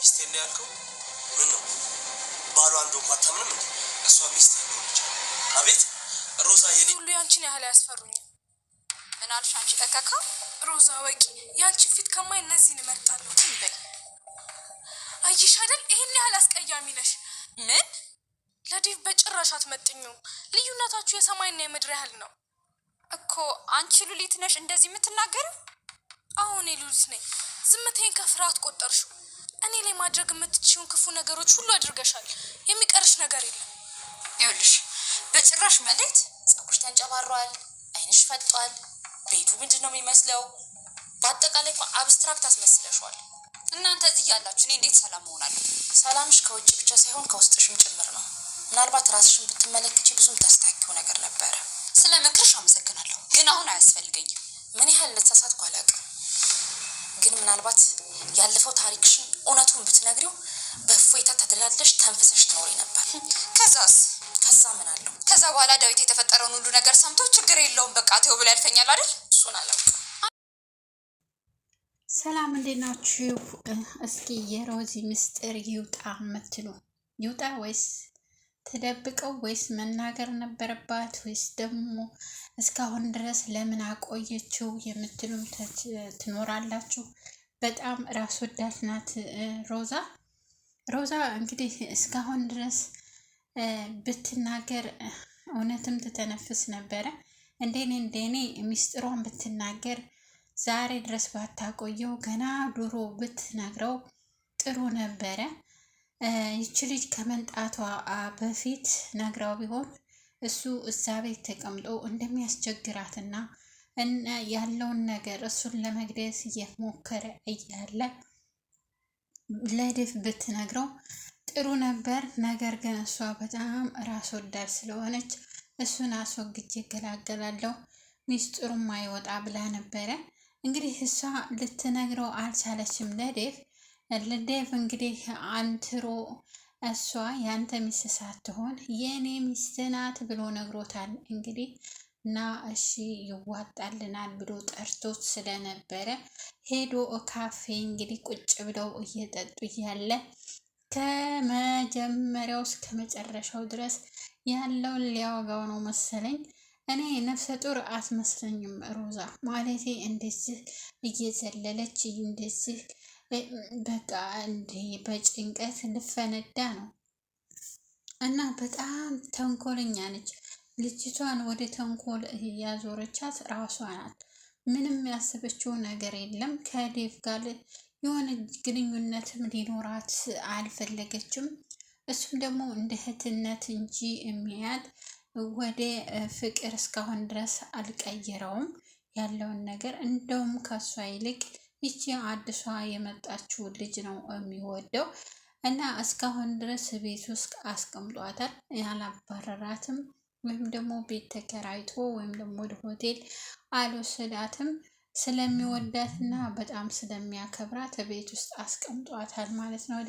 ሚስቴን ያልከው ምን ነው? ባሏ እንደው ማታምንም እንዴ? እሷ ሚስት ሆነች። አቤት ሮዛ፣ የኔ ሁሉ ያንቺን ያህል ያስፈሩኝ። ምን አልሽ አንቺ? እከካ ሮዛ ወቂ፣ ያንቺ ፊት ከማይ እነዚህን እመርጣለሁ። አይሽ አይደል? ይሄን ያህል አስቀያሚ ነሽ። ምን? ለዲቭ በጭራሽ አትመጥኙም። ልዩነታችሁ የሰማይና የምድር ያህል ነው እኮ። አንቺ ሉሊት ነሽ እንደዚህ የምትናገሪው? አሁን ሉሊት ነኝ። ዝምታዬን ከፍርሃት ቆጠርሽው። እኔ ላይ ማድረግ የምትችይውን ክፉ ነገሮች ሁሉ አድርገሻል። የሚቀርሽ ነገር የለም። ይኸውልሽ በጭራሽ ማለት ፀጉርሽ ተንጨባሯል፣ አይንሽ ፈጧል፣ ቤቱ ምንድን ነው የሚመስለው? በአጠቃላይ እኮ አብስትራክት አስመስለሽዋል። እናንተ እዚህ ያላችሁ እኔ እንዴት ሰላም እሆናለሁ? ሰላምሽ ከውጭ ብቻ ሳይሆን ከውስጥሽም ጭምር ነው። ምናልባት ራስሽን ብትመለከቺ ብዙም ታስታኪው ነገር ነበረ። ስለ ምክርሽ አመሰግናለሁ፣ ግን አሁን አያስፈልገኝም። ምን ያህል ልትሳሳትኩ አላውቅም፣ ግን ምናልባት ያለፈው ታሪክሽን እውነቱን ብትነግሪው በእፎይታ ተደላድለሽ ተንፍሰሽ ትኖሪ ነበር። ከዛ ምን አለው? ከዛ በኋላ ዳዊት የተፈጠረውን ሁሉ ነገር ሰምቶ ችግር የለውም በቃ ተው ብሎ ያልፈኛል አይደል? እሱን አላውቅም። ሰላም እንዴት ናችሁ? እስኪ የሮዚ ምስጢር ይውጣ የምትሉ ይውጣ ወይስ ተደብቀው ወይስ መናገር ነበረባት ወይስ ደግሞ እስካሁን ድረስ ለምን አቆየችው የምትሉም ትኖራላችሁ። በጣም ራስ ወዳድ ናት ሮዛ እንግዲህ እስካሁን ድረስ ብትናገር እውነትም ትተነፍስ ነበረ። እንደኔ ምስጢሯን ብትናገር ዛሬ ድረስ ባታቆየው ገና ድሮ ብትነግረው ጥሩ ነበረ። ይቺ ልጅ ከመንጣቷ በፊት ነግራው ቢሆን እሱ እዛ ቤት ተቀምጦ እንደሚያስቸግራትና ያለውን ነገር እሱን ለመግደል እየሞከረ እያለ ለዴቭ ብትነግረው ጥሩ ነበር። ነገር ግን እሷ በጣም ራስ ወዳድ ስለሆነች እሱን አስወግጄ እገላገላለሁ ሚስጥሩም አይወጣ ብላ ነበረ። እንግዲህ እሷ ልትነግረው አልቻለችም ለዴቭ እንግዲህ አንትሮ እሷ ያንተ ሚስት ሳትሆን የኔ ሚስት ናት ብሎ ነግሮታል። እንግዲህ እና እሺ ይዋጣልናል ብሎ ጠርቶት ስለነበረ ሄዶ ካፌ እንግዲህ ቁጭ ብለው እየጠጡ እያለ ከመጀመሪያው እስከ መጨረሻው ድረስ ያለውን ሊያወጋው ነው መሰለኝ። እኔ ነፍሰ ጡር አትመስለኝም ሮዛ ማለቴ እንደዚህ እየዘለለች እንደዚህ በቃ እንደ በጭንቀት ልፈነዳ ነው። እና በጣም ተንኮለኛ ነች ልጅቷን። ወደ ተንኮል ያዞረቻት ራሷ ናት። ምንም ያሰበችው ነገር የለም። ከዴቭ ጋር የሆነ ግንኙነትም ሊኖራት አልፈለገችም። እሱም ደግሞ እንደ እህትነት እንጂ የሚያያት ወደ ፍቅር እስካሁን ድረስ አልቀየረውም ያለውን ነገር። እንደውም ከሷ ይልቅ ይቺ አዲሷ የመጣችው ልጅ ነው የሚወደው እና እስካሁን ድረስ ቤት ውስጥ አስቀምጧታል። ያላባረራትም ወይም ደግሞ ቤት ተከራይቶ ወይም ደግሞ ወደ ሆቴል አልወሰዳትም። ስለሚወዳትና በጣም ስለሚያከብራት ቤት ውስጥ አስቀምጧታል ማለት ነው።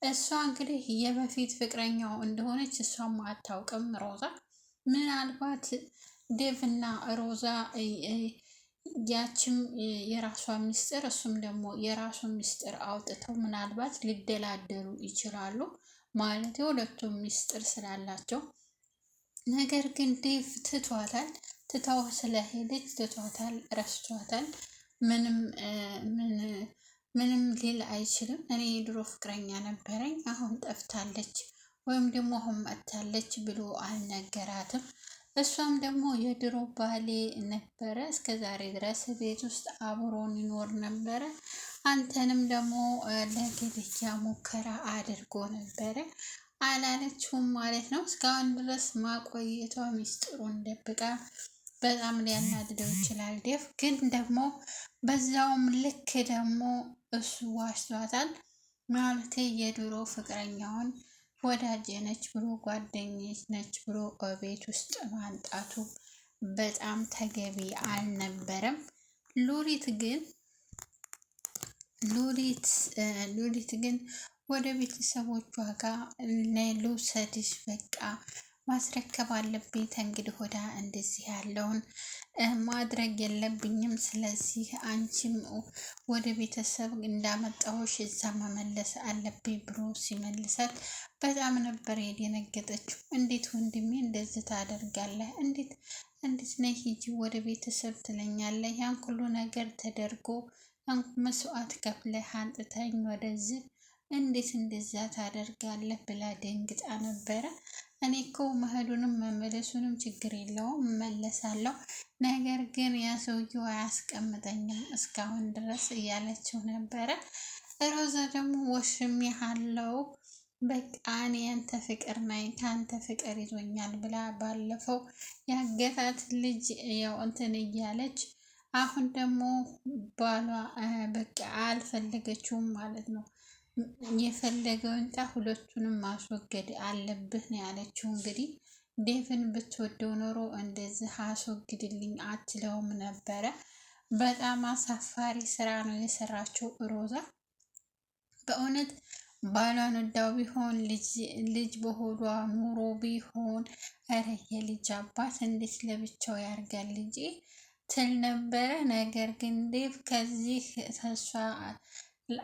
እሷ እንግዲህ የበፊት ፍቅረኛው እንደሆነች እሷም አታውቅም ሮዛ። ምናልባት ዴቭ እና ሮዛ ያችም የራሷ ሚስጥር እሱም ደግሞ የራሱ ሚስጥር አውጥተው ምናልባት ሊደላደሉ ይችላሉ ማለት የሁለቱም ሚስጥር ስላላቸው። ነገር ግን ዴቭ ትታው ስለሄደች ትቷታል፣ ረስቷታል። ምንም ሊል አይችልም። እኔ የድሮ ፍቅረኛ ነበረኝ አሁን ጠፍታለች ወይም ደግሞ አሁን መጥታለች ብሎ አልነገራትም። እሷም ደግሞ የድሮ ባሌ ነበረ እስከ ዛሬ ድረስ ቤት ውስጥ አብሮን ይኖር ነበረ፣ አንተንም ደግሞ ለግድያ ሙከራ አድርጎ ነበረ አላለችውም ማለት ነው። እስካሁን ድረስ ማቆየቷ ሚስጥሩን ደብቃ በጣም ሊያናድደው ይችላል ዴቭ። ግን ደግሞ በዛውም ልክ ደግሞ እሱ ዋሽቷታል ማለት የድሮ ፍቅረኛውን ወዳጅ ነች ብሎ ጓደኞች ነች ብሎ ቤት ውስጥ ማንጣቱ በጣም ተገቢ አልነበረም። ሉሊት ግን ወደ ቤተሰቦቿ ጋር ልውሰድሽ በቃ ማስረከብ አለብኝ። ተንግዲህ ወዳ እንደዚህ ያለውን ማድረግ የለብኝም። ስለዚህ አንቺም ወደ ቤተሰብ እንዳመጣሁሽ እዛ መመለስ አለብኝ ብሎ ሲመልሳት በጣም ነበር የደነገጠችው። እንዴት ወንድሜ እንደዚህ ታደርጋለህ? እንዴት ነህ? ሂጂ ወደ ቤተሰብ ትለኛለህ? ያን ሁሉ ነገር ተደርጎ ያን መስዋዕት ከፍለህ አንጥተኝ ወደዚህ እንዴት እንደዛ ታደርጋለህ? ብላ ደንግጣ ነበረ። እኔ እኮ መሄዱንም መመለሱንም ችግር የለውም እመለሳለሁ፣ ነገር ግን ያ ሰውዬው አያስቀምጠኝም እስካሁን ድረስ እያለችው ነበረ። ሮዛ ደግሞ ወሽሜሃለሁ፣ በቃ እኔ ያንተ ፍቅር ነኝ፣ ከአንተ ፍቅር ይዞኛል ብላ ባለፈው ያገታት ልጅ ያው እንትን እያለች አሁን ደግሞ ባሏ በቃ አልፈለገችውም ማለት ነው። የፈለገውን ሁለቱንም ማስወገድ አለብህ ነው ያለችው። እንግዲህ ዴቭን ብትወደው ኖሮ እንደዚህ አስወግድልኝ አትለውም ነበረ። በጣም አሳፋሪ ስራ ነው የሰራችው ሮዛ። በእውነት ባሏን ወዳው ቢሆን ልጅ በሆዷ ኑሮ ቢሆን እረ የልጅ አባት እንዴት ለብቻው ያርጋል ልጄ ትል ነበረ። ነገር ግን ዴቭ ከዚህ ተስፋ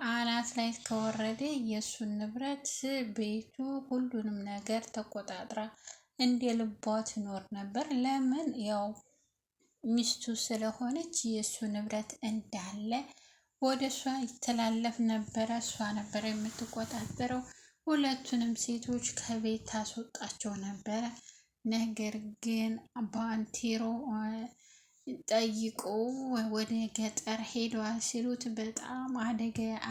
አናት ላይ ከወረደ የእሱን ንብረት ቤቱ ሁሉንም ነገር ተቆጣጥራ እንደ ልቧ ትኖር ነበር። ለምን ያው ሚስቱ ስለሆነች የእሱ ንብረት እንዳለ ወደ እሷ ይተላለፍ ነበረ። እሷ ነበረ የምትቆጣጠረው። ሁለቱንም ሴቶች ከቤት ታስወጣቸው ነበረ። ነገር ግን ባንቴሮ ጠይቆ ወደ ገጠር ሄደዋል ሲሉት በጣም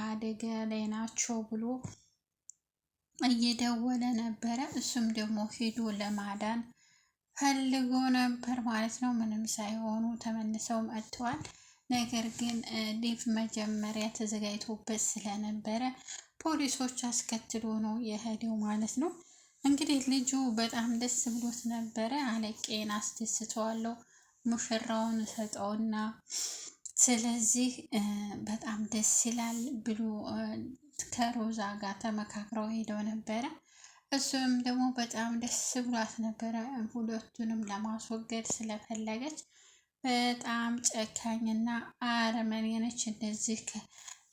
አደጋ ላይ ናቸው ብሎ እየደወለ ነበረ። እሱም ደግሞ ሄዶ ለማዳን ፈልጎ ነበር ማለት ነው። ምንም ሳይሆኑ ተመልሰው መጥተዋል። ነገር ግን ዴቭ መጀመሪያ ተዘጋጅቶበት ስለነበረ ፖሊሶች አስከትሎ ነው የሄደው ማለት ነው። እንግዲህ ልጁ በጣም ደስ ብሎት ነበረ። አለቄን አስደስተዋለሁ ሙሽራውን ሰጠውና ስለዚህ በጣም ደስ ይላል ብሎ ከሮዛ ጋር ተመካክረው ሄደው ነበረ። እሱም ደግሞ በጣም ደስ ብሏት ነበረ። ሁለቱንም ለማስወገድ ስለፈለገች በጣም ጨካኝና አረመኔ ነች።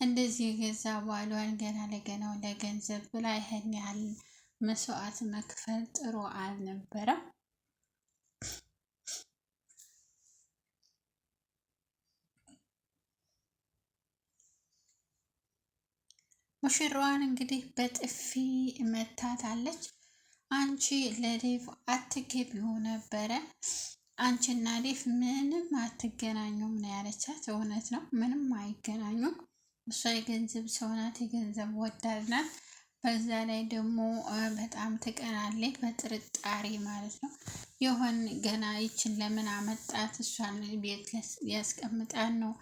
እንደዚህ የገዛ ባሏን ገና ለገናው ለገንዘብ ብላ ይሄን ያህል መስዋዕት መክፈል ጥሩ አልነበረም። ሙሽራዋን እንግዲህ በጥፊ መታታለች። አንቺ ለዴቭ አትገቢው ነበረ፣ አንቺና ዴቭ ምንም አትገናኙም ነው ያለቻት። እውነት ነው፣ ምንም አይገናኙም። እሷ የገንዘብ ሰው ናት፣ የገንዘብ ወዳድ ናት። በዛ ላይ ደግሞ በጣም ትቀናለች፣ በጥርጣሬ ማለት ነው። የሆን ገና ይችን ለምን አመጣት? እሷን ቤት ያስቀምጣን ነው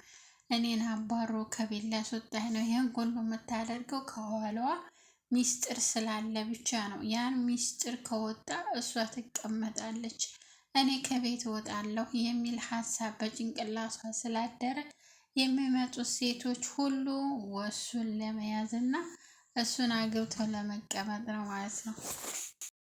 እኔን አባሮ ከቤት ሊያስወጣኝ ነው። ይህን ሁሉ የምታደርገው ከኋላዋ ሚስጥር ስላለ ብቻ ነው። ያን ሚስጥር ከወጣ እሷ ትቀመጣለች፣ እኔ ከቤት እወጣለሁ የሚል ሀሳብ በጭንቅላቷ ስላደረ የሚመጡት ሴቶች ሁሉ እሱን ለመያዝ እና እሱን አግብተው ለመቀመጥ ነው ማለት ነው።